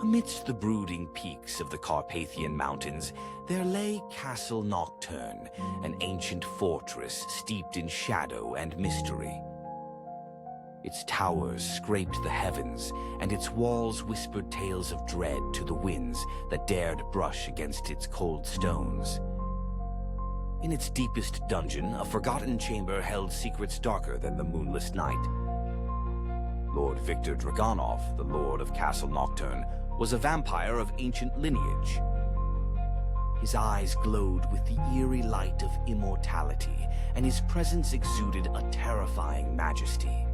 Amidst the brooding peaks of the Carpathian Mountains, there lay Castle Nocturne, an ancient fortress steeped in shadow and mystery. Its towers scraped the heavens, and its walls whispered tales of dread to the winds that dared brush against its cold stones. In its deepest dungeon, a forgotten chamber held secrets darker than the moonless night. Lord Victor Dragonov, the Lord of Castle Nocturne, was a vampire of ancient lineage. His eyes glowed with the eerie light of immortality, and his presence exuded a terrifying majesty.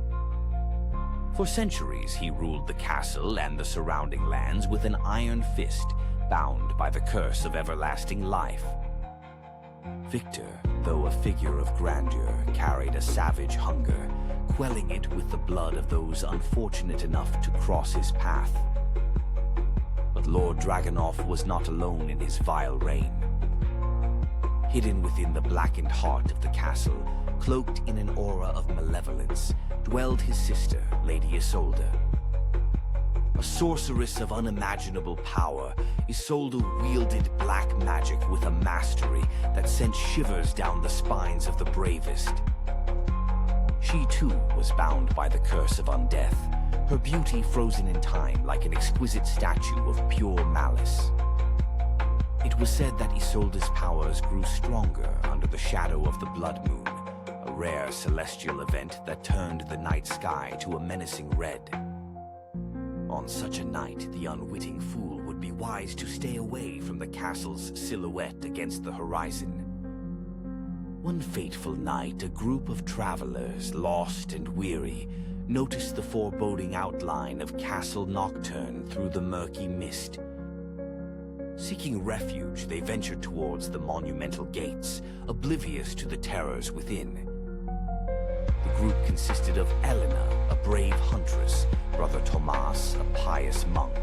For centuries, he ruled the castle and the surrounding lands with an iron fist, bound by the curse of everlasting life. Victor, though a figure of grandeur, carried a savage hunger, quelling it with the blood of those unfortunate enough to cross his path. But Lord Dragonov was not alone in his vile reign. Hidden within the blackened heart of the castle, cloaked in an aura of malevolence, dwelled his sister, Lady Isolde. A sorceress of unimaginable power, Isolde wielded black magic with a mastery that sent shivers down the spines of the bravest. She too was bound by the curse of undeath, her beauty frozen in time like an exquisite statue of pure malice. It was said that Isolde's powers grew stronger under the shadow of the blood moon, a rare celestial event that turned the night sky to a menacing red. On such a night, the unwitting fool would be wise to stay away from the castle's silhouette against the horizon. One fateful night, a group of travelers, lost and weary, noticed the foreboding outline of Castle Nocturne through the murky mist. Seeking refuge, they ventured towards the monumental gates, oblivious to the terrors within. The group consisted of Elena, a brave huntress, Brother Tomas, a pious monk,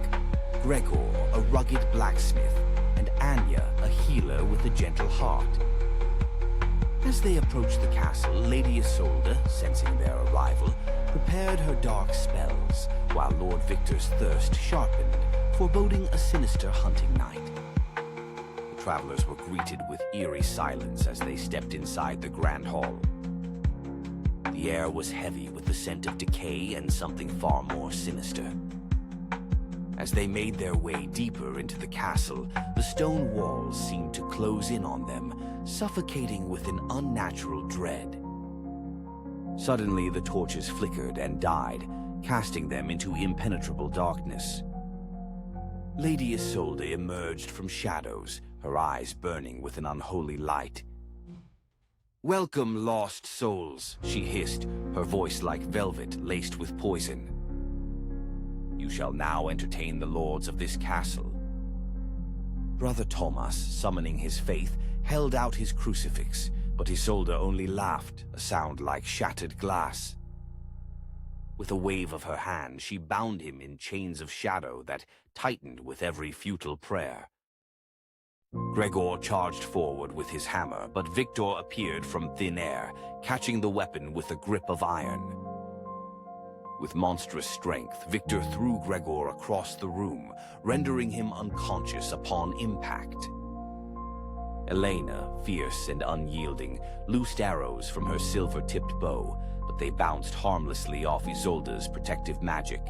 Gregor, a rugged blacksmith, and Anya, a healer with a gentle heart. As they approached the castle, Lady Isolde, sensing their arrival, prepared her dark spells, while Lord Victor's thirst sharpened, foreboding a sinister hunting night. The travelers were greeted with eerie silence as they stepped inside the grand hall. The air was heavy with the scent of decay and something far more sinister. As they made their way deeper into the castle, the stone walls seemed to close in on them, suffocating with an unnatural dread. Suddenly, the torches flickered and died, casting them into impenetrable darkness. Lady Isolde emerged from shadows, her eyes burning with an unholy light. "Welcome, lost souls," she hissed, her voice like velvet laced with poison. "You shall now entertain the lords of this castle." Brother Thomas, summoning his faith, held out his crucifix, but Isolde only laughed, a sound like shattered glass. With a wave of her hand, she bound him in chains of shadow that tightened with every futile prayer. Gregor charged forward with his hammer, but Victor appeared from thin air, catching the weapon with a grip of iron. With monstrous strength, Victor threw Gregor across the room, rendering him unconscious upon impact. Elena, fierce and unyielding, loosed arrows from her silver-tipped bow, but they bounced harmlessly off Isolde's protective magic.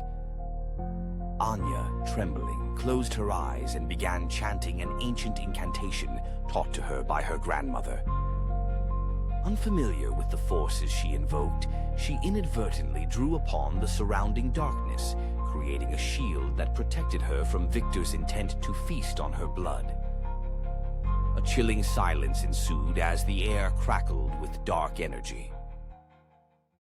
Anya, trembling, closed her eyes and began chanting an ancient incantation taught to her by her grandmother. Unfamiliar with the forces she invoked, she inadvertently drew upon the surrounding darkness, creating a shield that protected her from Victor's intent to feast on her blood. A chilling silence ensued as the air crackled with dark energy.